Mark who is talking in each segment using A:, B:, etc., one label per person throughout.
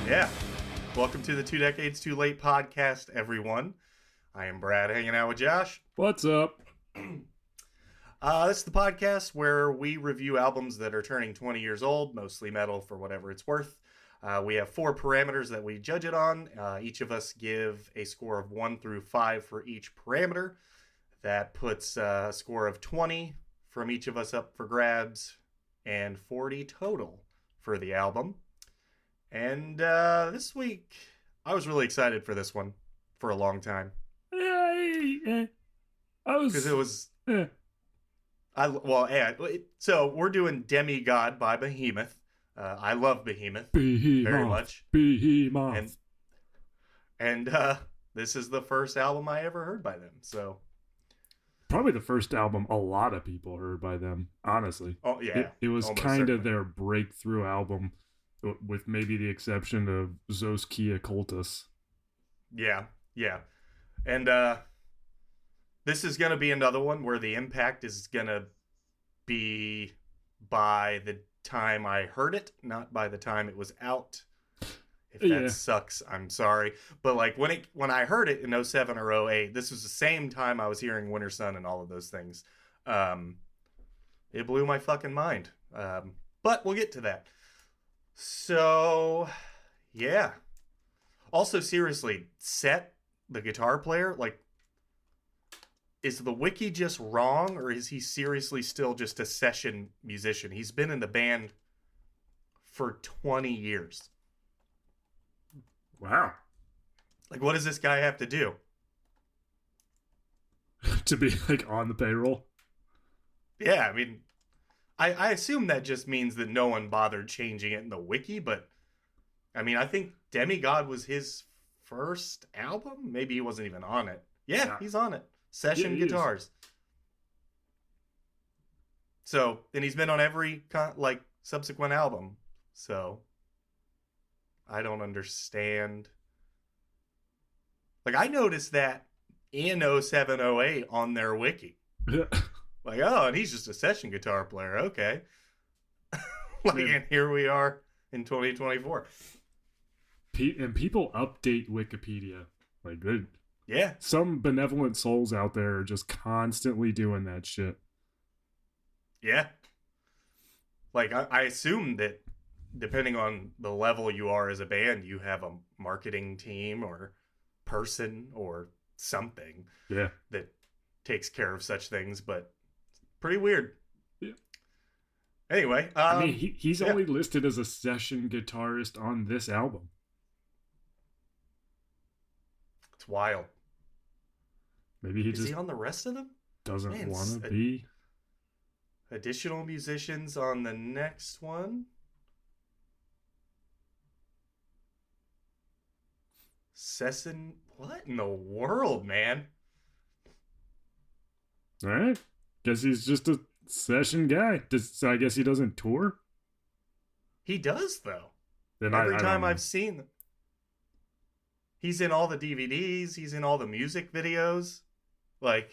A: Yeah. Welcome to the 2 Decades Too Late podcast, everyone. I am Brad, hanging out with Josh.
B: What's up?
A: This is the podcast where we review albums that are turning 20 years old, mostly metal for whatever it's worth. We have 4 parameters that we judge it on. Each of us give a score of 1 through 5 for each parameter. That puts a score of 20 from each of us up for grabs and 40 total for the album. And this week, I was really excited for this one for a long time.
B: I was...
A: Because it was... So we're doing Demigod by Behemoth. I love Behemoth very much.
B: Behemoth.
A: And this is the first album I ever heard by them. So
B: probably the first album a lot of people heard by them, honestly.
A: Oh, yeah.
B: It was kind of their breakthrough album, with maybe the exception of Zoskia Cultus.
A: Yeah. And this is going to be another one where the impact is going to be by the time I heard it, not by the time it was out. If that sucks, I'm sorry. But like when I heard it in 07 or 08, this was the same time I was hearing Winter Sun and all of those things. It blew my fucking mind. But we'll get to that. So, yeah. Also, seriously, Set, the guitar player, like, is the wiki just wrong, or is he seriously still just a session musician? He's been in the band for 20 years.
B: Wow.
A: Like, what does this guy have to do?
B: To be, like, on the payroll?
A: Yeah, I mean, I assume that just means that no one bothered changing it in the wiki, but, I mean, I think Demigod was his first album? Maybe he wasn't even on it. Yeah, he's on it. Session guitars. So, and he's been on every, like, subsequent album. So, I don't understand. Like, I noticed that in 07, 08 on their wiki. Like, oh, and he's just a session guitar player. Okay. And here we are in 2024.
B: And people update Wikipedia. Like, good.
A: Yeah.
B: Some benevolent souls out there are just constantly doing that shit.
A: Yeah. Like, I assume that depending on the level you are as a band, you have a marketing team or person or something that takes care of such things, but pretty weird.
B: Yeah.
A: Anyway.
B: I mean, he's only listed as a session guitarist on this album.
A: It's wild.
B: Maybe he
A: Is he on the rest of them?
B: Doesn't want to be.
A: Additional musicians on the next one. Session. What in the world, man?
B: All right. Guess he's just a session guy. So I guess he doesn't tour?
A: He does, though.
B: Then
A: Every time I've seen them. He's in all the DVDs. He's in all the music videos. Like,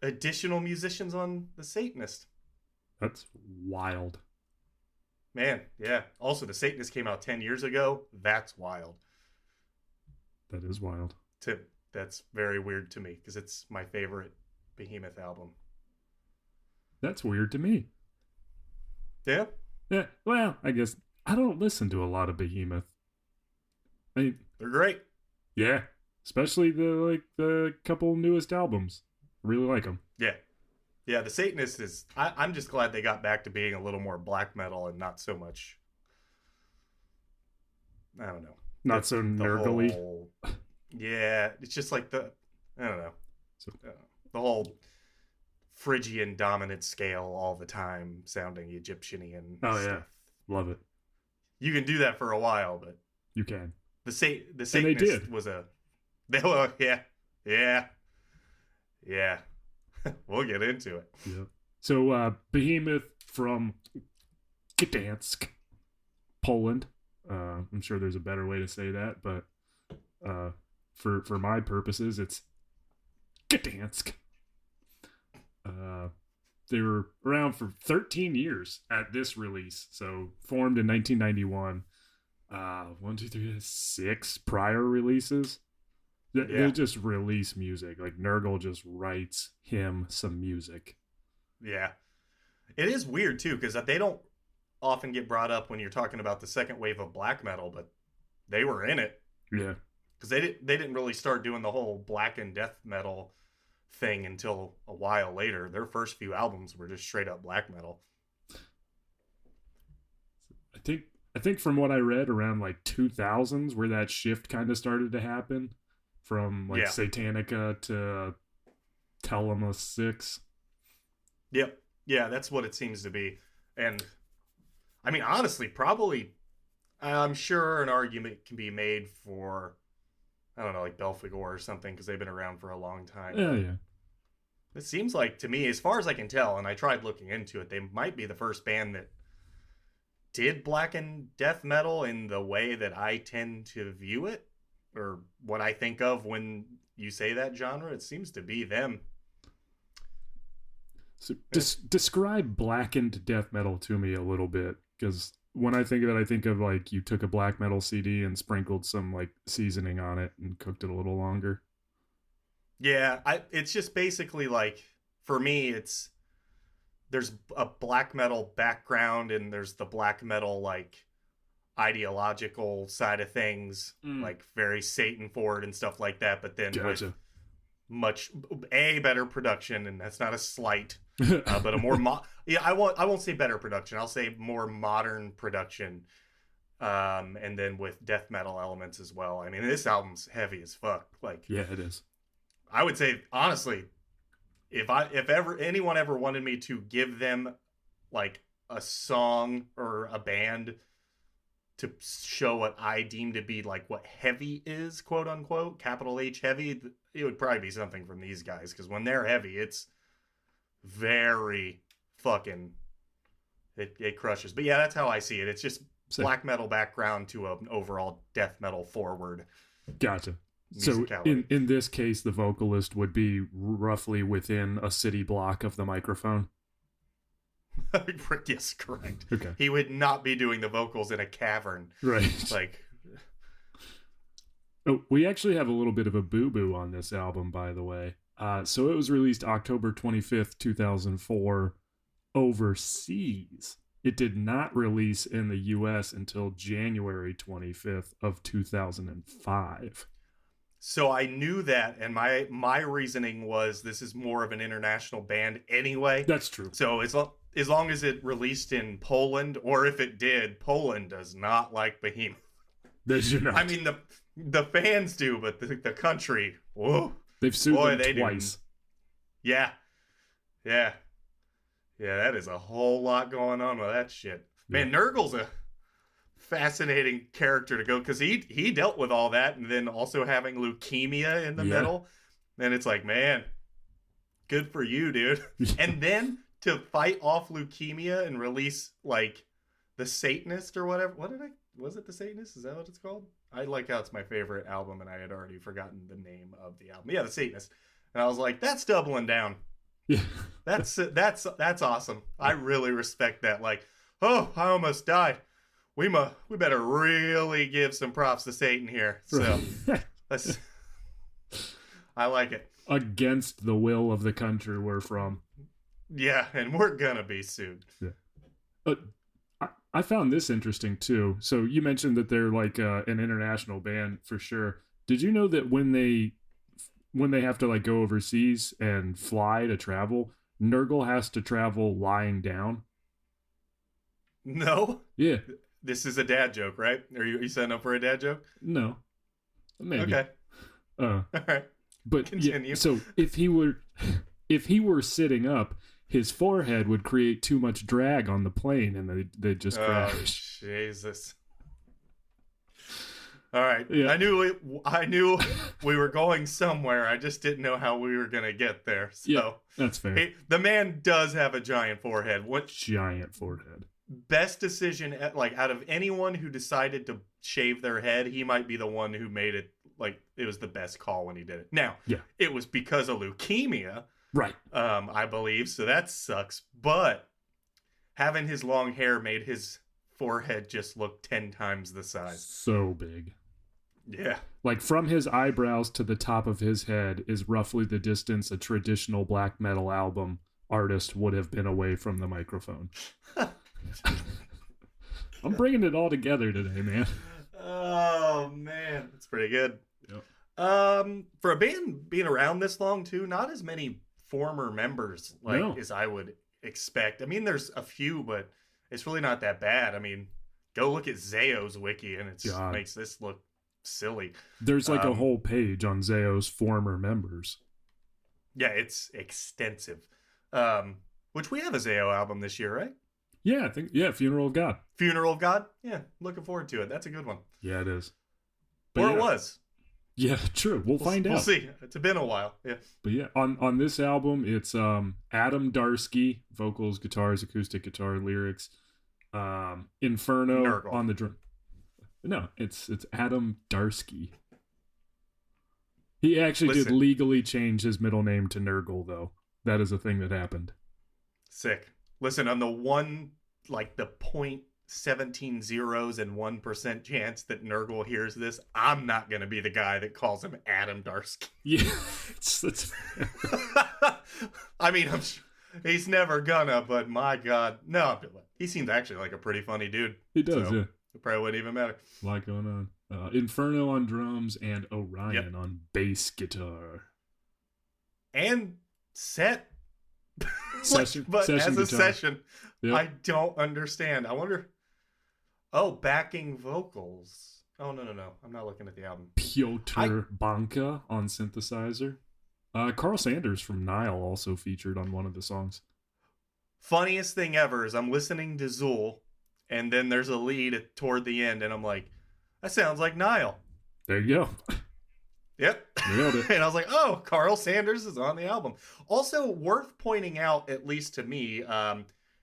A: additional musicians on The Satanist.
B: That's wild.
A: Man, yeah. Also, The Satanist came out 10 years ago. That's wild.
B: That is wild.
A: That's very weird to me because it's my favorite Behemoth album.
B: That's weird to me.
A: Yeah?
B: Yeah, well, I guess I don't listen to a lot of Behemoth. I mean,
A: they're great.
B: Yeah, especially the couple newest albums. Really like them.
A: Yeah. The Satanist is. I'm just glad they got back to being a little more black metal and not so much. I don't know.
B: Not so nerdly.
A: Yeah, it's just like I don't know. The whole Phrygian dominant scale all the time, sounding Egyptian-y
B: oh
A: stuff.
B: Yeah, love it.
A: You can do that for a while, but
B: you can.
A: The Satanist was a. Yeah. We'll get into it.
B: Yeah. So Behemoth from Gdansk, Poland. I'm sure there's a better way to say that, but for my purposes, it's Gdansk. They were around for 13 years at this release. So formed in 1991. 6 prior releases. They just release music. Like Nurgle just writes him some music.
A: Yeah. It is weird too, because they don't often get brought up when you're talking about the second wave of black metal, but they were in it.
B: Yeah.
A: Because they didn't really start doing the whole black and death metal thing until a while later. Their first few albums were just straight up black metal.
B: I think from what I read, around like 2000s, where that shift kind of started to happen, from like Satanica to Telemus 6.
A: Yep. Yeah, that's what it seems to be. And I mean, honestly, probably, I'm sure an argument can be made for, I don't know, like Belphegor or something, because they've been around for a long time.
B: Yeah.
A: It seems like, to me, as far as I can tell, and I tried looking into it, they might be the first band that did black and death metal in the way that I tend to view it, or what I think of when you say that genre. It seems to be them.
B: So describe blackened death metal to me a little bit, because when I think of it, I think of like you took a black metal CD and sprinkled some like seasoning on it and cooked it a little longer.
A: Yeah, it's just basically like, for me, there's a black metal background and there's the black metal like ideological side of things, like very Satan forward and stuff like that, but then with much better production, and that's not a slight, but a more I won't say better production, I'll say more modern production, and then with death metal elements as well. I mean, this album's heavy as fuck. Like,
B: yeah, it is.
A: I would say, honestly, if anyone ever wanted me to give them like a song or a band to show what I deem to be like what heavy is, quote unquote, capital H heavy, it would probably be something from these guys, because when they're heavy, it's very fucking, it crushes. But yeah, that's how I see it. It's just black metal background to an overall death metal forward.
B: Gotcha. So in this case, the vocalist would be roughly within a city block of the microphone?
A: Yes, correct.
B: Okay.
A: He would not be doing the vocals in a cavern.
B: Right.
A: Like,
B: oh, we actually have a little bit of a boo-boo on this album, by the way. So it was released October 25th, 2004, overseas. It did not release in the U.S. until January 25th of 2005.
A: So I knew that, and my reasoning was this is more of an international band anyway.
B: That's true.
A: So as long as it released in Poland, or if it did, Poland does not like Behemoth.
B: They do not.
A: I mean, the fans do, but the country, whoa.
B: They've sued them twice.
A: Yeah. That is a whole lot going on with that shit. Man, Nurgle's a fascinating character to go, because he dealt with all that, and then also having leukemia in the middle, and it's like, man, good for you, dude. And then to fight off leukemia and release like the Satanist or whatever. Was it the Satanist? Is that what it's called? I like how it's my favorite album, and I had already forgotten the name of the album. Yeah, the Satanist. And I was like, that's doubling down.
B: Yeah.
A: That's awesome. I really respect that. Like, oh, I almost died. We better really give some props to Satan here. So I like it.
B: Against the will of the country we're from.
A: Yeah, and we're gonna be sued.
B: Yeah. I found this interesting too. So you mentioned that they're like an international band for sure. Did you know that when they have to like go overseas and fly to travel, Nurgle has to travel lying down?
A: No.
B: Yeah.
A: This is a dad joke, right? Are you setting up for a dad joke?
B: No. Maybe.
A: Okay.
B: All
A: right.
B: But
A: continue.
B: Yeah, so if he were sitting up, his forehead would create too much drag on the plane, and they'd just crash.
A: Oh, Jesus. All right.
B: Yeah.
A: I knew we were going somewhere. I just didn't know how we were going to get there. So
B: yeah, that's fair.
A: The man does have a giant forehead. What
B: giant forehead?
A: Best decision, like out of anyone who decided to shave their head, he might be the one who made it. Like, it was the best call when he did it. Now, it was because of leukemia,
B: Right.
A: I believe. So that sucks. But having his long hair made his forehead just look 10 times the size.
B: So big.
A: Yeah.
B: Like from his eyebrows to the top of his head is roughly the distance a traditional black metal album artist would have been away from the microphone. I'm bringing it all together today, man.
A: Oh man, that's pretty good.
B: Yep.
A: For a band being around this long too, not as many former members as I would expect. I mean, there's a few, but it's really not that bad. I mean, go look at Zayo's wiki, and it makes this look silly.
B: There's like a whole page on Zayo's former members.
A: Yeah, it's extensive. Which we have a Zayo album this year, right?
B: Yeah, I think Funeral of God.
A: Funeral of God? Yeah, looking forward to it. That's a good one.
B: Yeah, it is.
A: Or it was.
B: Yeah, true. We'll find out.
A: We'll see. It's been a while. Yeah.
B: But yeah, on this album, it's Adam Darsky, vocals, guitars, acoustic guitar, lyrics. Inferno
A: Nurgle.
B: On the drum. No, it's Adam Darsky. He actually did legally change his middle name to Nurgle, though. That is a thing that happened.
A: Sick. Listen, on the the 0.17 zeros and 1% chance that Nurgle hears this, I'm not going to be the guy that calls him Adam Darsky.
B: Yeah.
A: I mean, he's never gonna, but my God. No, he seems actually like a pretty funny dude.
B: He does, yeah.
A: It probably wouldn't even matter.
B: A lot going on. Inferno on drums and Orion on bass guitar.
A: And set.
B: Session.
A: But
B: session
A: as a
B: guitar.
A: session,
B: yep.
A: I don't understand. I wonder. Oh, backing vocals. Oh, no. I'm not looking at the album.
B: Piotr Banka on synthesizer. Carl Sanders from Nile also featured on one of the songs.
A: Funniest thing ever is I'm listening to Zool, and then there's a lead toward the end, and I'm like, that sounds like Nile.
B: There you go.
A: Yep.
B: Nailed it.
A: And I was like, oh, Carl Sanders is on the album. Also, worth pointing out, at least to me,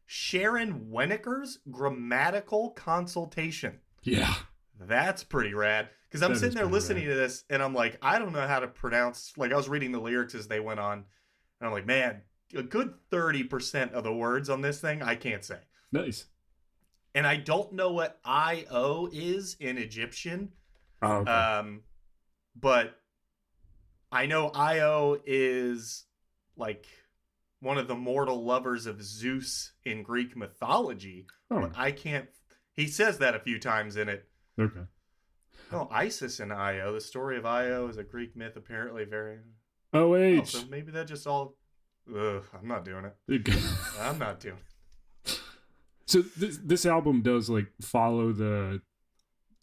A: Sharon Weniker's Grammatical Consultation.
B: Yeah.
A: That's pretty rad. Because I'm sitting there listening to this, and I'm like, I don't know how to pronounce. Like, I was reading the lyrics as they went on, and I'm like, man, a good 30% of the words on this thing I can't say.
B: Nice.
A: And I don't know what I-O is in Egyptian.
B: Oh, okay.
A: But I know Io is like one of the mortal lovers of Zeus in Greek mythology.
B: Oh.
A: But I can't. He says that a few times in it.
B: Okay.
A: Oh, Isis and Io. The story of Io is a Greek myth, apparently very.
B: OH.
A: So maybe that just all. Ugh, I'm not doing it. I'm not doing it.
B: So this album does like follow the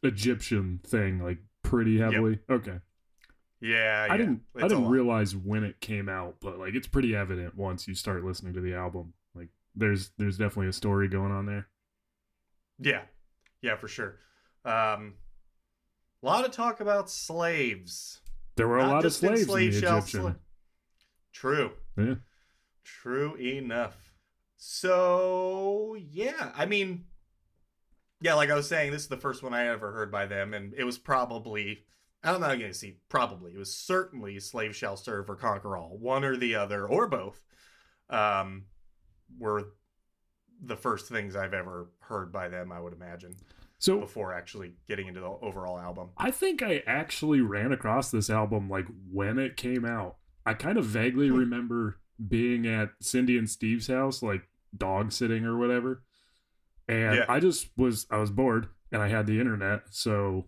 B: Egyptian thing like pretty heavily. Yep. Okay.
A: Yeah.
B: I didn't realize when it came out, but like it's pretty evident once you start listening to the album. Like there's definitely a story going on there.
A: Yeah, for sure. A lot of talk about slaves.
B: There were a lot of slaves in the Egyptian.
A: True.
B: Yeah.
A: True enough. So, yeah, I mean, yeah, like I was saying, this is the first one I ever heard by them, and it was probably, I'm not going to see probably, it was certainly Slave Shall Serve or Conquer All. One or the other, or both, were the first things I've ever heard by them, I would imagine. So before actually getting into the overall album.
B: I think I actually ran across this album like when it came out. I kind of vaguely remember being at Cindy and Steve's house, like dog sitting or whatever. And I was bored and I had the internet. And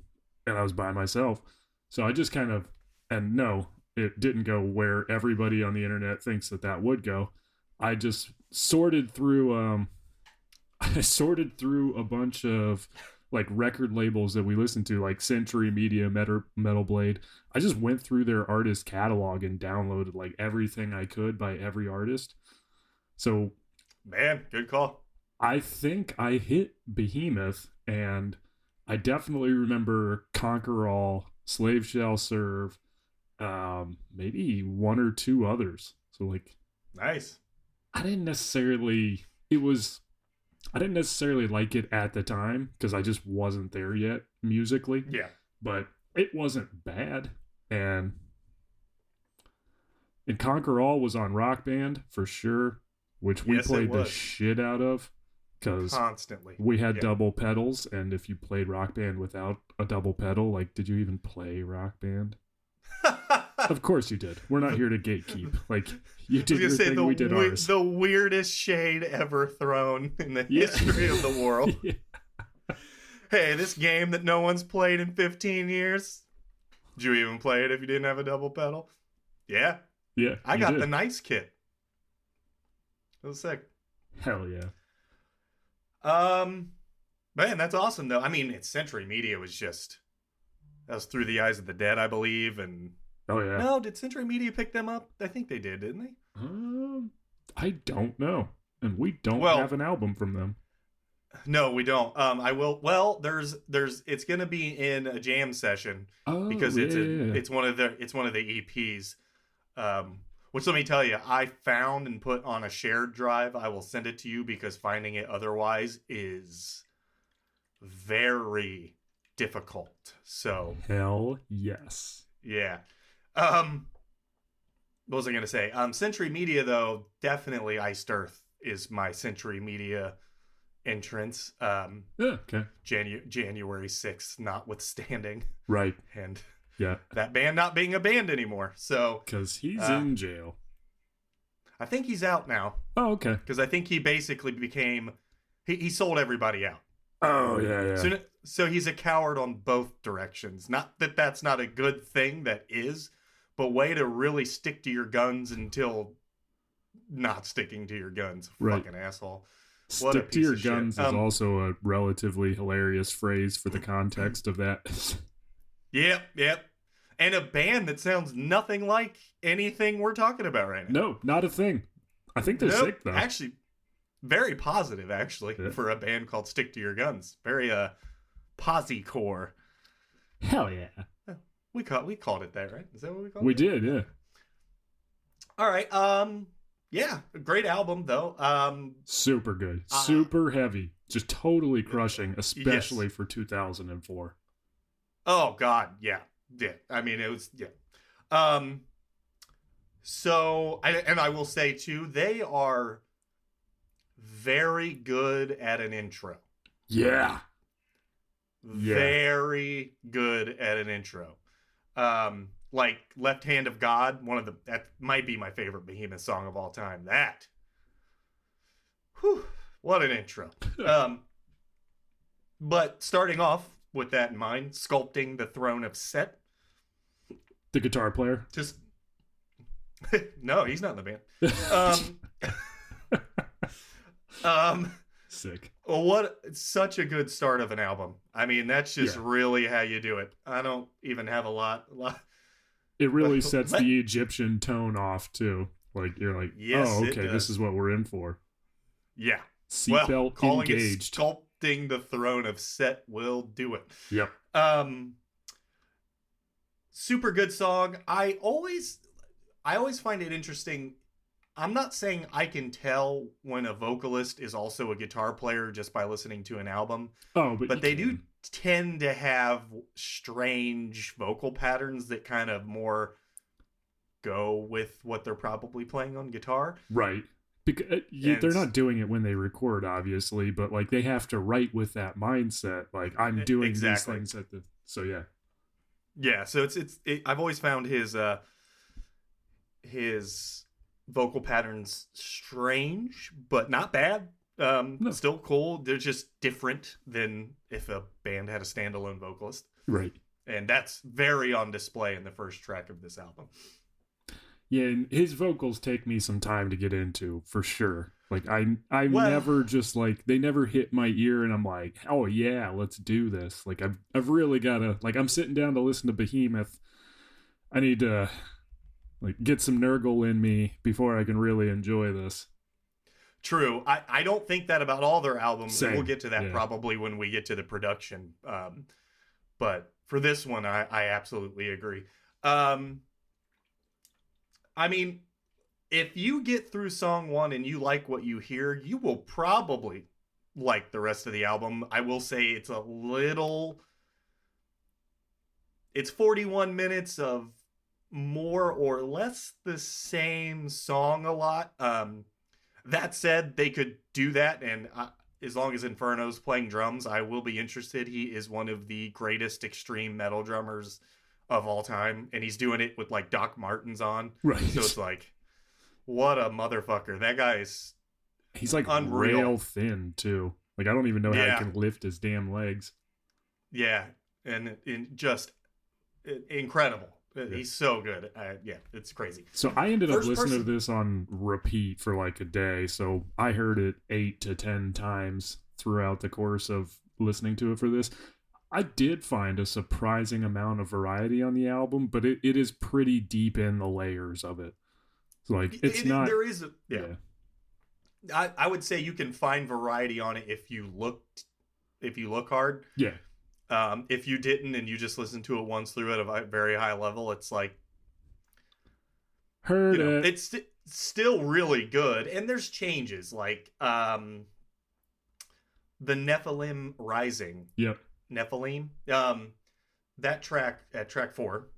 B: I was by myself. So I just kind of, and no, it didn't go where everybody on the internet thinks that would go. I just sorted through, a bunch of like record labels that we listened to, like Century Media, Metal Blade. I just went through their artist catalog and downloaded like everything I could by every artist. So,
A: man, good call.
B: I think I hit Behemoth, and I definitely remember Conquer All, Slave Shall Serve, maybe one or two others. So like,
A: nice.
B: I didn't necessarily like it at the time because I just wasn't there yet musically.
A: Yeah.
B: But it wasn't bad. And And Conquer All was on Rock Band for sure, which we
A: Yes, it
B: played the
A: was.
B: shit out of because
A: Constantly.
B: we had
A: Yeah.
B: double pedals. And if you played Rock Band without a double pedal, like, did you even play Rock Band? Of course you did. We're not here to gatekeep. Like, you did your thing, we did ours.
A: The weirdest shade ever thrown in the
B: Yeah.
A: history of the world.
B: Yeah.
A: Hey, this game that no one's played in 15 years. Did you even play it if you didn't have a double pedal? Yeah.
B: Yeah.
A: I
B: you
A: got
B: did.
A: the nice kit. It was sick.
B: Hell yeah.
A: Man, that's awesome though. I mean, it's Century Media that was Through the Eyes of the Dead, I believe, and
B: Oh yeah.
A: no, did Century Media pick them up? I think they did, didn't they?
B: I don't know. And we don't
A: Well-
B: have an album from them.
A: No, we don't. I will. Well, it's gonna be in a jam session
B: Oh,
A: because
B: yeah.
A: it's one of the EPs. Which let me tell you, I found and put on a shared drive. I will send it to you because finding it otherwise is very difficult. So
B: Hell yes.
A: yeah. What was I gonna say? Century Media though, definitely Iced Earth is my Century Media entrance.
B: Yeah, okay.
A: January 6th notwithstanding,
B: Right.
A: and
B: Yeah.
A: that band not being a band anymore. So
B: Because he's in jail.
A: I think he's out now
B: Oh, okay.
A: because I think he basically became he sold everybody out.
B: Oh, yeah.
A: So he's a coward on both directions. Not that that's not a good thing, that is, but way to really stick to your guns until not sticking to your guns.
B: Right.
A: Fucking asshole. What a
B: Stick to
A: piece
B: your
A: of shit.
B: guns is also a relatively hilarious phrase for the context of that.
A: Yep. And a band that sounds nothing like anything we're talking about right now.
B: No, not a thing. I think they're sick, though.
A: Actually, very positive, actually,
B: Yeah.
A: for a band called Stick to Your Guns. Very, posi-core.
B: Hell yeah.
A: We called it that, right? Is that what we called
B: We
A: it?
B: did, yeah.
A: All right. Yeah, great album, though.
B: Super good. Super heavy. Just totally crushing, especially for 2004.
A: Oh, God, yeah. I mean, it was, yeah. So, I will say, too, they are very good at an intro.
B: Yeah.
A: Very good at an intro. Like Left Hand of God, that might be my favorite Behemoth song of all time. What an intro. But starting off with that in mind, Sculpting the Throne of Set.
B: The guitar player.
A: Just no, he's not in the band.
B: Sick.
A: Well, such a good start of an album. I mean, that's just really how you do it. I don't even have a lot.
B: It really sets the Egyptian tone off too. Like you're like,
A: Yes,
B: oh,
A: it
B: okay,
A: does.
B: this is what we're in for.
A: Yeah.
B: Seatbelt
A: calling
B: engaged.
A: it Sculpting the Throne of Set will do it.
B: Yep.
A: Super good song. I always find it interesting. I'm not saying I can tell when a vocalist is also a guitar player just by listening to an album.
B: Oh,
A: but they do tend to have strange vocal patterns that kind of more go with what they're probably playing on guitar.
B: Right. Because they're not doing it when they record, obviously, but like they have to write with that mindset. Like I'm doing these things at the. So yeah.
A: Yeah. So I've always found his vocal patterns strange, but not bad.
B: No.
A: Still cool. They're just different than if a band had a standalone vocalist.
B: Right.
A: And that's very on display in the first track of this album.
B: Yeah, and his vocals take me some time to get into, for sure. Like I'm never just like they never hit my ear and I'm like, oh yeah, let's do this. Like I've really gotta like I'm sitting down to listen to Behemoth. I need to like get some Nurgle in me before I can really enjoy this.
A: True. I don't think that about all their albums.
B: Same.
A: We'll get to that probably when we get to the production. But for this one, I absolutely agree. I mean, if you get through song one and you like what you hear, you will probably like the rest of the album. I will say it's 41 minutes of more or less the same song a lot. That said, they could do that, and as long as Inferno's playing drums, I will be interested. He is one of the greatest extreme metal drummers of all time, and he's doing it with like Doc Martens on.
B: Right.
A: So it's like, what a motherfucker. That guy is
B: He's like
A: unreal.
B: rail thin too. Like I don't even know how he can lift his damn legs.
A: Yeah, and just incredible. He's so good. Yeah, it's crazy.
B: So I ended up listening to this on repeat for like a day. So I heard it 8 to 10 times throughout the course of listening to it for this. I did find a surprising amount of variety on the album, but it is pretty deep in the layers of it. So like it's not.
A: There is yeah. I would say you can find variety on it if you look hard.
B: Yeah.
A: If you didn't and you just listened to it once through at a very high level, it's like it's still really good. And there's changes like the Nephilim Rising.
B: Yep.
A: Nephilim. That track at track 4,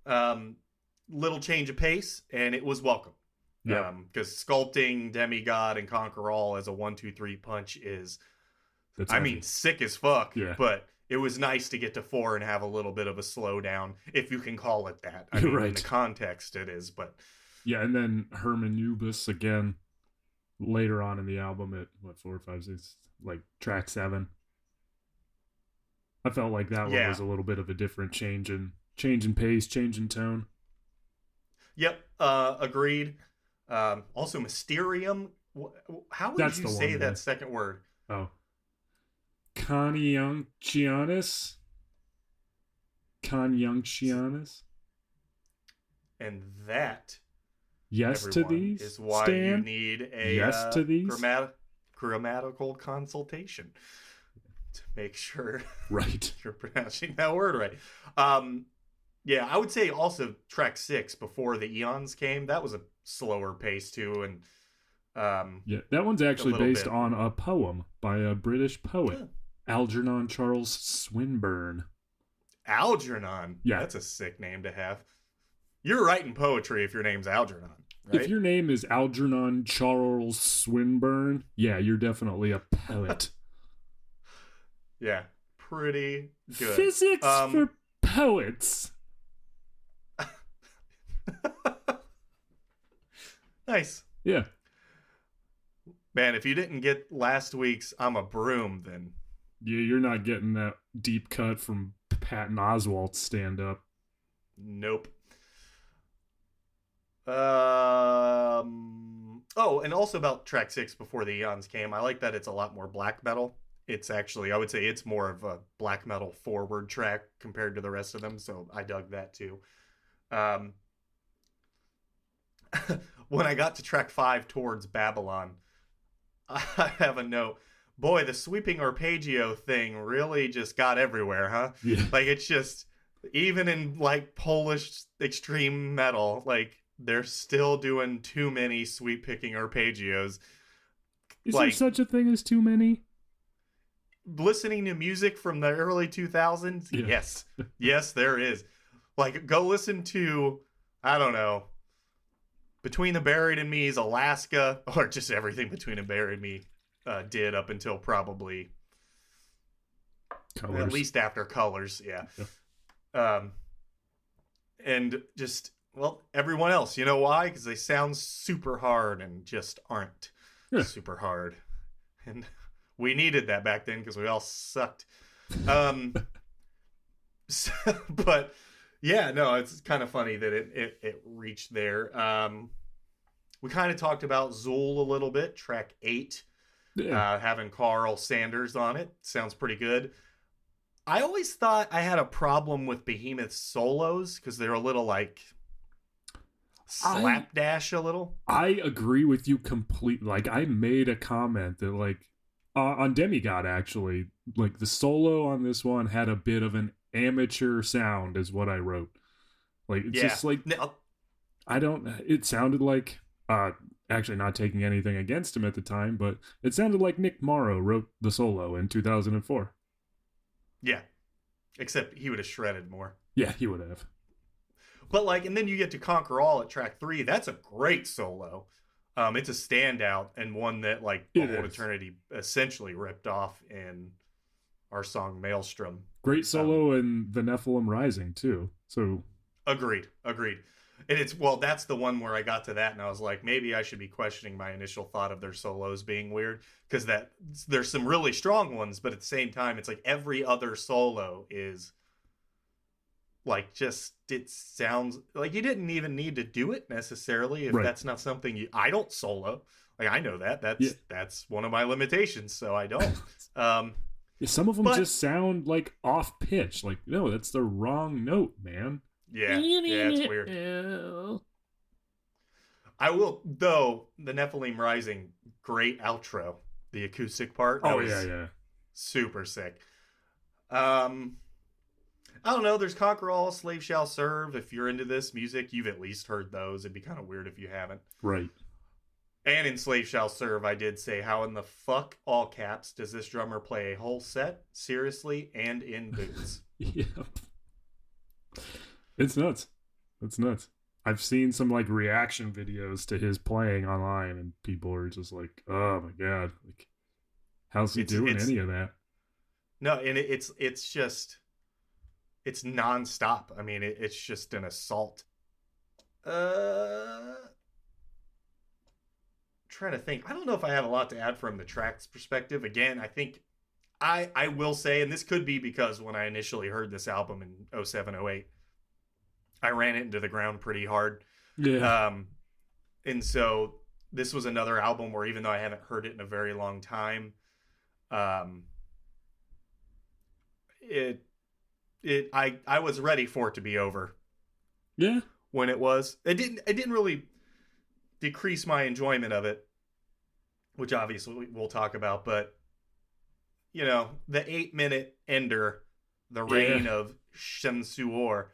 A: little change of pace, and it was welcome.
B: Yeah.
A: Because sculpting Demigod and Conquer All as a 1-2-3 punch is, sick as fuck.
B: Yeah.
A: But it was nice to get to 4 and have a little bit of a slowdown, if you can call it that. I mean,
B: right.
A: In the context, it is, but
B: yeah. And then Hermanubis again later on in the album at 4, 5, 6, like track 7. I felt like that one was a little bit of a different change in pace, change in tone. Yep,
A: agreed. Also, Mysterium. How would you say that second word?
B: Oh. Conjunctionis.
A: And that,
B: yes to these,
A: is why
B: Stan?
A: You need a
B: yes to these?
A: grammatical consultation to make sure
B: right
A: you're pronouncing that word right. Yeah, I would say also track 6 before the Eons came. That was a slower pace too, and
B: yeah, that one's actually based on a poem by a British poet, Algernon Charles Swinburne.
A: Algernon,
B: yeah,
A: that's a sick name to have. You're writing poetry if your name's Algernon, right?
B: If your name is Algernon Charles Swinburne, yeah, you're definitely a poet.
A: Yeah, pretty good.
B: Physics for poets.
A: Nice.
B: Yeah.
A: Man, if you didn't get last week's I'm a Broom, then
B: yeah, you're not getting that deep cut from Patton Oswalt's stand-up.
A: Nope. Oh, and also about track 6 before the Eons came, I like that it's a lot more black metal. It's actually, I would say it's more of a black metal forward track compared to the rest of them, so I dug that too. When I got to track 5 towards Babylon, I have a note. Boy, the sweeping arpeggio thing really just got everywhere, huh?
B: Yeah.
A: Like, it's just, even in like Polish extreme metal, like they're still doing too many sweep picking arpeggios.
B: Is there such a thing as too many?
A: Listening to music from the early 2000s? Yeah. Yes, there is. Like, go listen to, I don't know, Between the Buried and Me's Alaska, or just everything Between the Buried and Me did up until probably
B: Colors.
A: At least after Colors, yeah. And just, well, everyone else, you know why? Because they sound super hard and just aren't super hard. And we needed that back then because we all sucked. But yeah, no, it's kind of funny that it reached there. We kind of talked about Zool a little bit, track 8, having Carl Sanders on it. Sounds pretty good. I always thought I had a problem with Behemoth's solos because they're a little like slapdash a little.
B: I agree with you completely. Like, I made a comment that like on Demigod, actually, like the solo on this one had a bit of an amateur sound is what I wrote. Like, it's just like, it sounded like, actually not taking anything against him at the time, but it sounded like Nick Morrow wrote the solo in 2004.
A: Yeah. Except he would have shredded more.
B: Yeah, he would have.
A: But like, and then you get to Conquer All at track 3. That's a great solo. It's a standout and one that like the whole eternity essentially ripped off in our song Maelstrom.
B: Great solo in the Nephilim Rising too. So
A: agreed. And that's the one where I got to that and I was like, maybe I should be questioning my initial thought of their solos being weird, because there's some really strong ones, but at the same time, it's like every other solo is like, just, it sounds like you didn't even need to do it necessarily if that's not something I don't solo. Like, I know that's one of my limitations, so I don't.
B: Some of them just sound like off pitch. Like, no, that's the wrong note, man.
A: Yeah, it's weird. I will, though, the Nephilim Rising, great outro. The acoustic part.
B: Yeah.
A: Super sick. I don't know. There's Conquer All, Slave Shall Serve. If you're into this music, you've at least heard those. It'd be kind of weird if you haven't.
B: Right.
A: And in Slave Shall Serve, I did say, how in the fuck, all caps, does this drummer play a whole set? Seriously? And in boots.
B: Yep. It's nuts. I've seen some like reaction videos to his playing online, and people are just like, oh my God. Like, how's he doing any of that?
A: No, and it's just... It's nonstop. I mean, it's just an assault. Trying to think. I don't know if I have a lot to add from the tracks perspective. Again, I think I will say, and this could be because when I initially heard this album in 07, 08, I ran it into the ground pretty hard.
B: Yeah.
A: And so this was another album where, even though I haven't heard it in a very long time, I was ready for it to be over.
B: Yeah.
A: When it was. It didn't really decrease my enjoyment of it, which obviously we'll talk about, but you know, the 8-minute ender, the reign of Shem-Suor,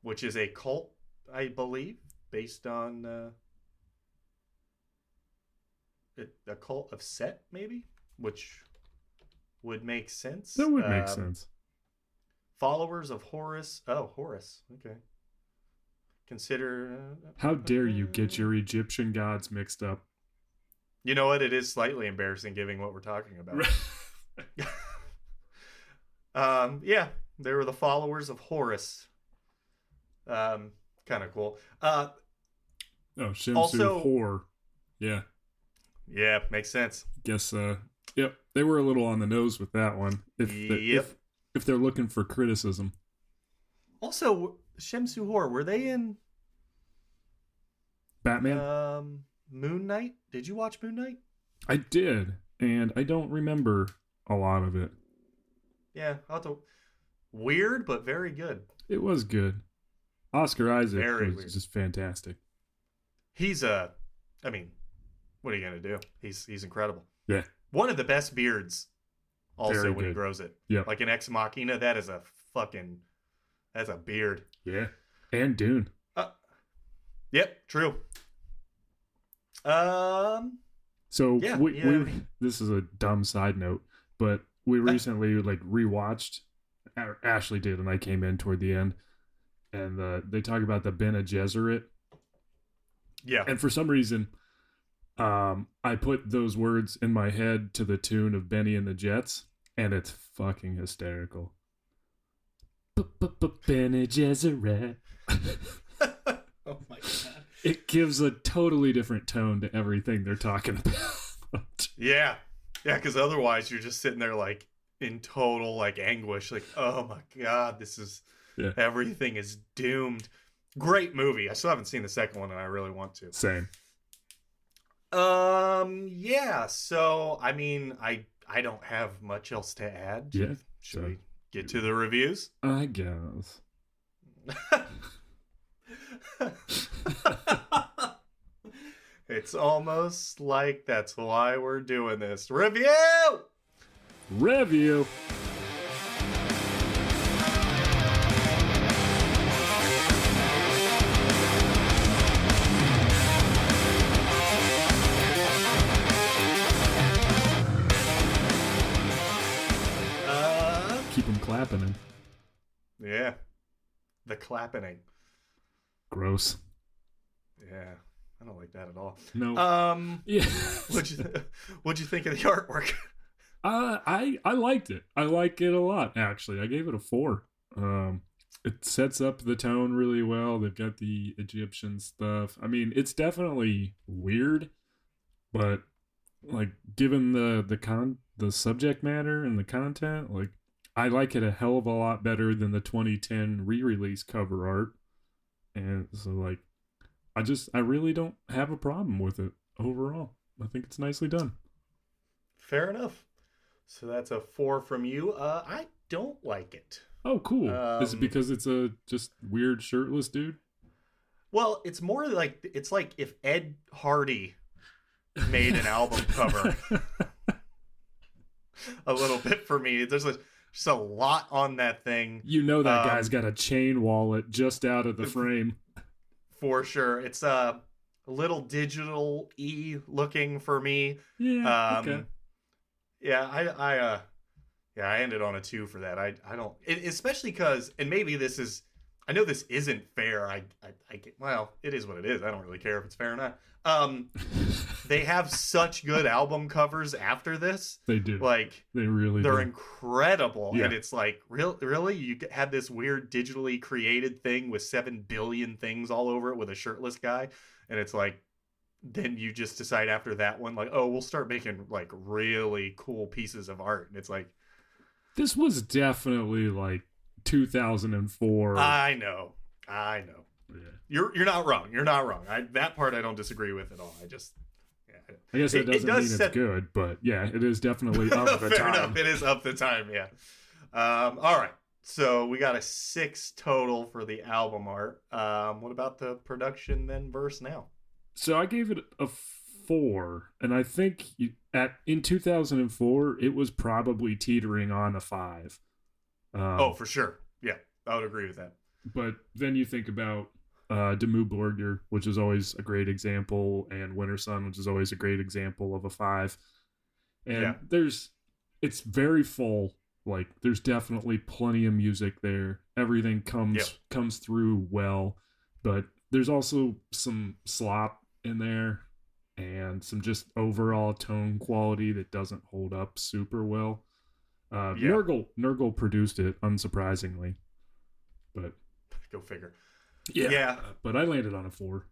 A: which is a cult, I believe, based on a cult of Set, maybe, which would make sense.
B: That would make sense.
A: Followers of Horus. Oh, Horus. Okay. Consider...
B: How dare you get your Egyptian gods mixed up?
A: You know what? It is slightly embarrassing given what we're talking about. Yeah, they were the followers of Horus. Kind of cool.
B: Shem-Suor. Yeah.
A: Yeah, makes sense.
B: Guess, yep, they were a little on the nose with that one. If they're looking for criticism.
A: Also, Shem-Suor, were they in
B: Batman?
A: Moon Knight? Did you watch Moon Knight?
B: I did, and I don't remember a lot of it.
A: Yeah, weird, but very good.
B: It was good. Oscar Isaac was
A: weird.
B: Just fantastic.
A: He's I mean, what are you gonna do? He's incredible.
B: Yeah.
A: One of the best beards. Also,
B: Very
A: when
B: good.
A: he grows it.
B: Yeah.
A: Like an Ex Machina, that's a beard.
B: Yeah. And Dune.
A: Yep, true.
B: So this is a dumb side note, but we recently rewatched. Ashley did, and I came in toward the end, and they talk about the Bene Gesserit.
A: Yeah.
B: And for some reason, I put those words in my head to the tune of Benny and the Jets, and it's fucking hysterical. Bene Gesserit.
A: Oh my God.
B: It gives a totally different tone to everything they're talking about.
A: Yeah. Yeah, because otherwise you're just sitting there like in total like anguish. Like, oh my God, everything is doomed. Great movie. I still haven't seen the second one and I really want to.
B: Same.
A: Yeah, so I mean I don't have much else to add.
B: Yeah.
A: Should we get to the reviews?
B: I guess.
A: It's almost like that's why we're doing this. Review!
B: Keep them clapping.
A: Yeah. the clappening.
B: Gross.
A: Yeah, I don't like that at all.
B: No.
A: Yeah. What'd you think of the artwork?
B: I liked it. I like it a lot, actually. I gave it a 4. It sets up the tone really well. They've got the Egyptian stuff. I mean, it's definitely weird, but like given the subject matter and the content, like I like it a hell of a lot better than the 2010 re-release cover art. And so like I really don't have a problem with it overall. I think it's nicely done.
A: Fair enough. So that's a 4 from you. I don't like it.
B: Oh, cool. Is it because it's a just weird shirtless dude?
A: Well, it's more like it's like if Ed Hardy made an album cover. A little bit for me. There's just a lot on that thing.
B: You know that guy's got a chain wallet just out of the frame.
A: For sure. It's a little digital-y looking for me.
B: Yeah, okay.
A: Yeah, I ended on a 2 for that. I don't, especially because, and maybe this is, I know this isn't fair. Well, it is what it is. I don't really care if it's fair or not. They have such good album covers after this.
B: They do.
A: Like
B: they're
A: do. Incredible.
B: Yeah.
A: And it's like, really, you had this weird digitally created thing with 7 billion things all over it with a shirtless guy, and it's like, then you just decide after that one, like, oh, we'll start making like really cool pieces of art, and it's like,
B: this was definitely like 2004.
A: I know. Yeah. You're not wrong. That part I don't disagree with at all. I guess
B: it doesn't mean it's good, but yeah, it is definitely of the
A: Fair
B: time.
A: enough. It is of the time, yeah. All right. So we got a 6 total for the album art. What about the production then verse now?
B: So I gave it a 4, and I think in 2004 it was probably teetering on a 5.
A: For sure. Yeah, I would agree with that.
B: But then you think about Demigod, which is always a great example, and Winter Sun, which is always a great example of a 5. And it's very full. Like there's definitely plenty of music there. Everything comes through well, but there's also some slop in there and some just overall tone quality that doesn't hold up super well. Nurgle produced it, unsurprisingly, but
A: go figure.
B: Yeah. But I landed on a 4.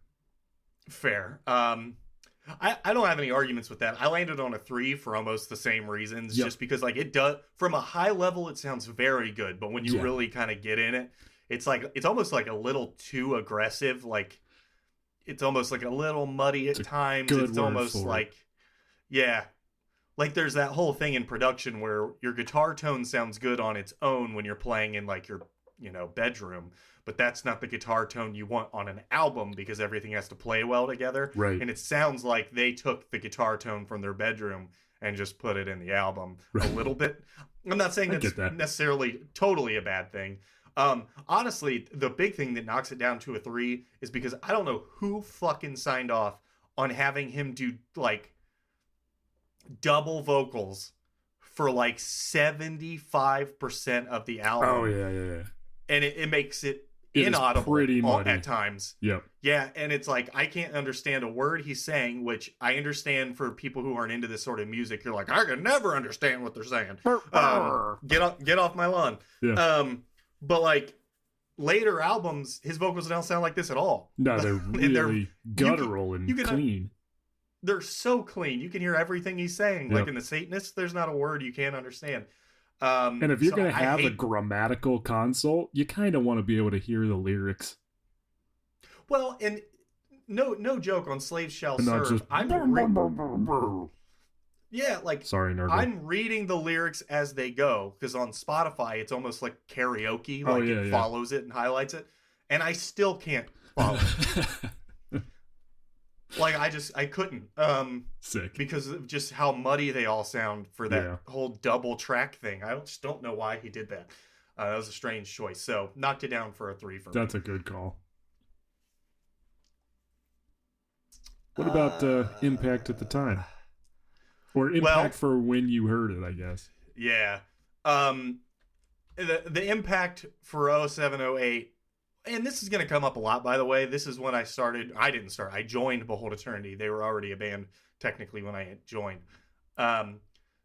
A: Fair. I don't have any arguments with that. I landed on a 3 for almost the same reasons, just because like it does, from a high level it sounds very good, but when you really kind of get in it, it's almost like a little too aggressive. Like it's almost like a little muddy at times. It's almost like like there's that whole thing in production where your guitar tone sounds good on its own when you're playing in like your bedroom, but that's not the guitar tone you want on an album because everything has to play well together.
B: Right.
A: And it sounds like they took the guitar tone from their bedroom and just put it in the album a little bit. I'm not saying that's necessarily totally a bad thing. Honestly, the big thing that knocks it down to a 3 is because I don't know who fucking signed off on having him do like double vocals for like 75% of the album.
B: Oh yeah.
A: And it makes it inaudible
B: pretty muddy
A: at times.
B: Yep.
A: Yeah, and it's like I can't understand a word he's saying, which I understand for people who aren't into this sort of music. You're like, I can never understand what they're saying. Get off my lawn.
B: Yeah.
A: But like later albums, his vocals don't sound like this at all.
B: No, they're really guttural and clean.
A: They're so clean. You can hear everything he's saying. Yep. Like in the Satanist, there's not a word you can't understand.
B: And if you're going to have a grammatical consult, you kind of want to be able to hear the lyrics.
A: Well, and no joke on Slaves Shall Serve.
B: Just... Sorry, Nurgle.
A: I'm reading the lyrics as they go, because on Spotify, it's almost like karaoke. Like it follows it and highlights it. And I still can't follow it. Like, I couldn't.
B: Sick.
A: Because of just how muddy they all sound for that whole double track thing. I just don't know why he did that. That was a strange choice. So, knocked it down for a 3 for me.
B: That's a good call. What about impact at the time? Or impact for when you heard it, I guess.
A: Yeah. The impact for 0708 and this is going to come up a lot, by the way. This is when I started. I didn't start. I joined Behold Eternity. They were already a band technically when I joined. Um,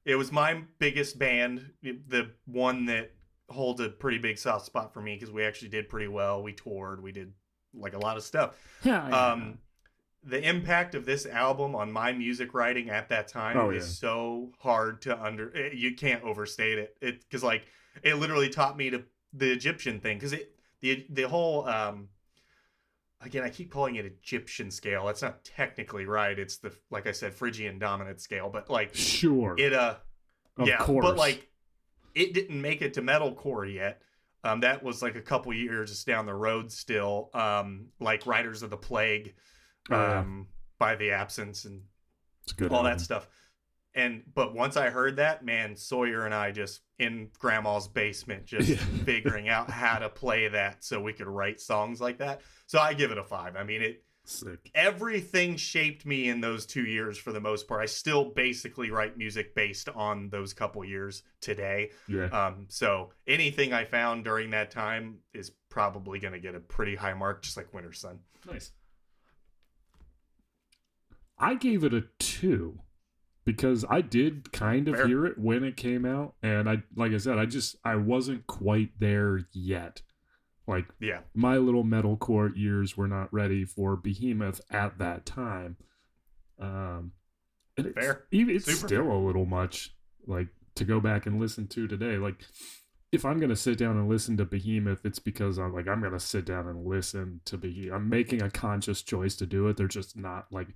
A: it was my biggest band, the one that holds a pretty big soft spot for me because we actually did pretty well. We toured. We did like a lot of stuff.
B: Yeah.
A: The impact of this album on my music writing at that time is so hard to you can't overstate it. Because like it literally taught me the Egyptian thing, because the whole again, I keep calling it Egyptian scale. That's not technically right. It's the, like I said, Phrygian dominant scale, but like
B: sure,
A: it
B: of course.
A: But like it didn't make it to metalcore yet. That was like a couple years down the road still. Like Riders of the Plague, by the Absence, and all that stuff. But once I heard that, man, Sawyer and I just in grandma's basement just figuring out how to play that so we could write songs like that. So I give it a 5. I mean, everything shaped me in those 2 years for the most part. I still basically write music based on those couple years today.
B: Yeah.
A: So anything I found during that time is probably going to get a pretty high mark, just like Winter Sun.
B: Nice. I gave it a 2. Because I did kind of hear it when it came out, and like I said, I wasn't quite there yet. Like, my little metalcore ears were not ready for Behemoth at that time. And it's still a little much, like, to go back and listen to today. Like, if I'm going to sit down and listen to Behemoth, it's because I'm going to sit down and listen to Behemoth. I'm making a conscious choice to do it. They're just not like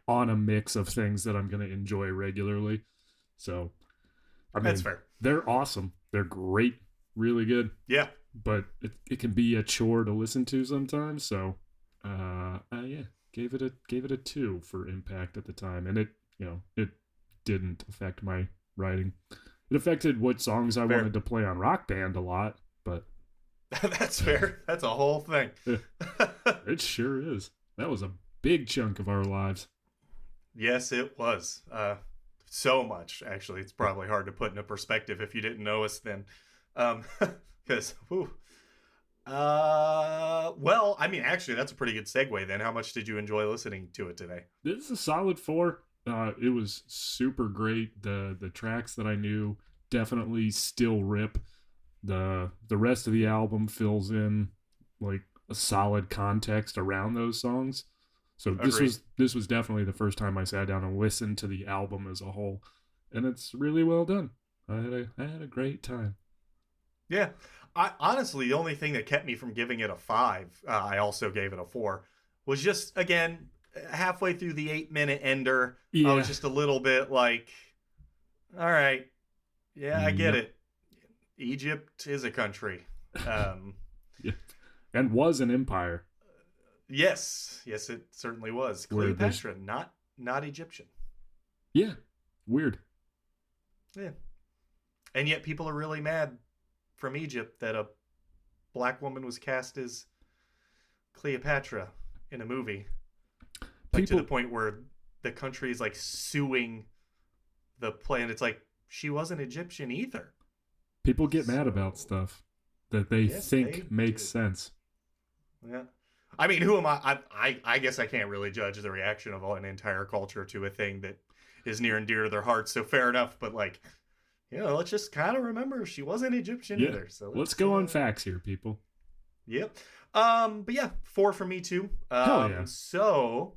B: on a mix of things that I'm going to enjoy regularly. So, I mean,
A: that's fair.
B: They're awesome. They're great. Really good.
A: Yeah.
B: But it can be a chore to listen to sometimes. So, gave it a 2 for impact at the time. And it didn't affect my writing. It affected what songs I wanted to play on Rock Band a lot, but...
A: That's fair. That's a whole thing.
B: It sure is. That was a big chunk of our lives.
A: Yes, it was. So much, actually. It's probably hard to put into perspective if you didn't know us then. Because, well, I mean, actually, that's a pretty good segue then. How much did you enjoy listening to it today?
B: This is a solid 4. It was super great. The tracks that I knew definitely still rip. The rest of the album fills in like a solid context around those songs. So this was definitely the first time I sat down and listened to the album as a whole, and it's really well done. I had a great time.
A: Yeah, I honestly, the only thing that kept me from giving it a 5, I also gave it a 4, was just, again, halfway through the 8-minute ender, I was just a little bit like, all right, I get it. Egypt is a country.
B: And was an empire.
A: Yes, it certainly was. Cleopatra, not Egyptian.
B: Yeah, weird.
A: Yeah. And yet people are really mad from Egypt that a black woman was cast as Cleopatra in a movie. Like, to the point where the country is like suing the play, and it's like, she wasn't Egyptian either.
B: People get mad about stuff that they think makes sense.
A: Yeah. I mean, who am I? I guess I can't really judge the reaction of an entire culture to a thing that is near and dear to their hearts. So fair enough. But like, let's just kind of remember she wasn't Egyptian either. So
B: let's go on facts here, people.
A: Yep. But yeah, 4 for me too.
B: Hell yeah.
A: So...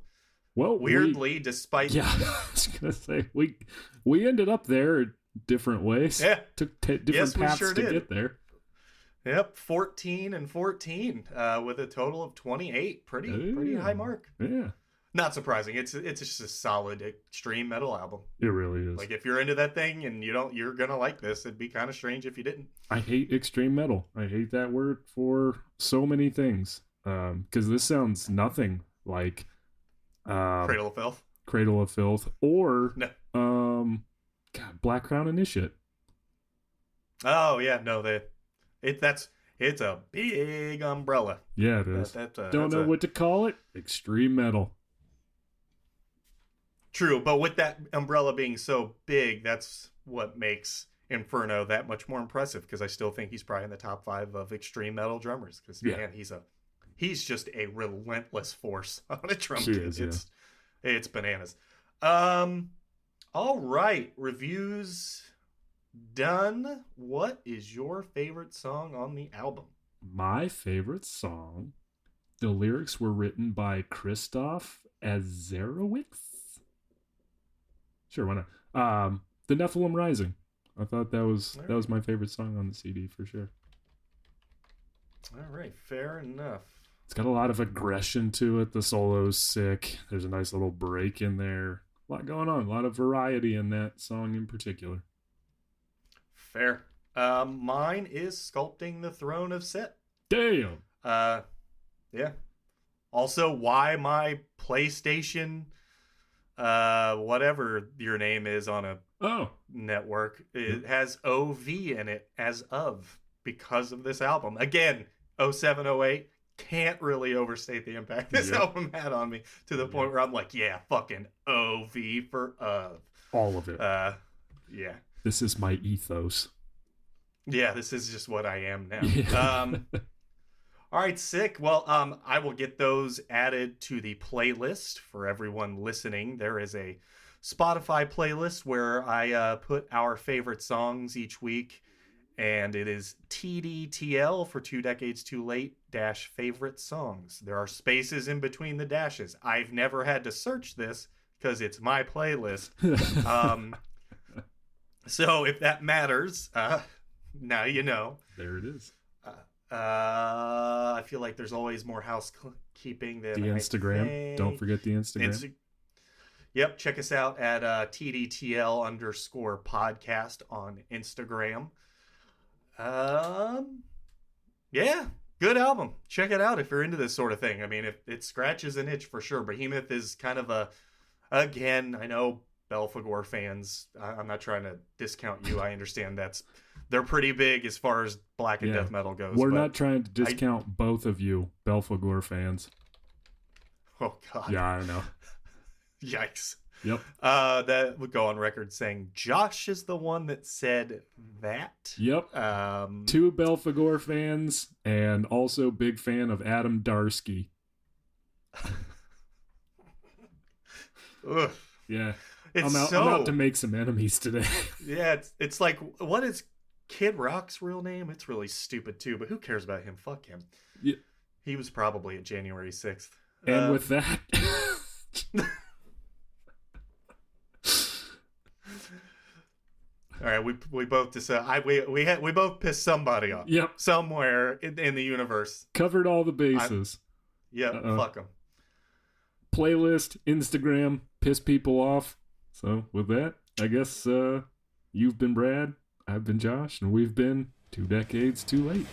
B: Well,
A: weirdly, despite...
B: Yeah, I was going to say, we ended up there different ways.
A: Yeah.
B: Took different paths to get there.
A: Yep, 14 and 14 with a total of 28. Pretty high mark.
B: Yeah.
A: Not surprising. It's just a solid extreme metal album.
B: It really is.
A: Like, if you're into that thing and you're going to like this, it'd be kind of strange if you didn't.
B: I hate extreme metal. I hate that word for so many things. Because this sounds nothing like...
A: Cradle of Filth,
B: or Black Crown Initiate.
A: Oh yeah, no, it's a big umbrella.
B: Yeah, it is. Don't know what to call it. Extreme metal.
A: True, but with that umbrella being so big, that's what makes Inferno that much more impressive. Because I still think he's probably in the top 5 of extreme metal drummers. Because man, he's a he's just a relentless force on a drum
B: She
A: kit.
B: is, yeah.
A: It's bananas. All right, reviews done. What is your favorite song on the album?
B: My favorite song, the lyrics were written by Christoph Azarowicz. Sure, why not? The Nephilim Rising. I thought that was my favorite song on the CD for sure.
A: All right, fair enough.
B: It's got a lot of aggression to it. The solo's sick. There's a nice little break in there. A lot going on. A lot of variety in that song in particular.
A: Fair. Mine is Sculpting the Throne of Set.
B: Damn.
A: Yeah. Also, why my PlayStation, whatever your name is on a network, it has OV in it as of, because of this album. Again, 07, 08, can't really overstate the impact this album had on me, to the point where I'm like, yeah, fucking OV for of.
B: All of it.
A: Yeah.
B: This is my ethos.
A: Yeah, this is just what I am now.
B: Yeah.
A: All right, sick. Well, I will get those added to the playlist for everyone listening. There is a Spotify playlist where I put our favorite songs each week, and it is TDTL for 2 Decades Too Late dash favorite songs. There are spaces in between the dashes. I've never had to search this because it's my playlist. So if that matters, now you know.
B: There it is.
A: I feel like there's always more housekeeping than
B: the Instagram. Don't forget the Instagram.
A: Yep, check us out at TDTL_podcast on Instagram. Yeah, good album. Check it out if you're into this sort of thing. I mean, it scratches an itch for sure. Behemoth is kind of again, I know Belphegor fans, I'm not trying to discount you. I understand they're pretty big as far as black and death metal goes.
B: We're not trying to discount both of you Belphegor fans.
A: Oh, God.
B: Yeah, I know.
A: Yikes.
B: Yep.
A: That would go on record saying Josh is the one that said that.
B: Yep. 2 Belphegor fans, and also big fan of Adam Darsky.
A: Ugh.
B: Yeah.
A: I'm
B: out to make some enemies today.
A: Yeah, it's like, what is Kid Rock's real name? It's really stupid too, but who cares about him? Fuck him. Yeah. He was probably at January 6th.
B: And with that...
A: All right, we both we both pissed somebody off.
B: Yep.
A: Somewhere in the universe.
B: Covered all the bases.
A: Fuck them.
B: Playlist, Instagram, piss people off. So with that, I guess you've been Brad, I've been Josh, and we've been 2 Decades Too Late.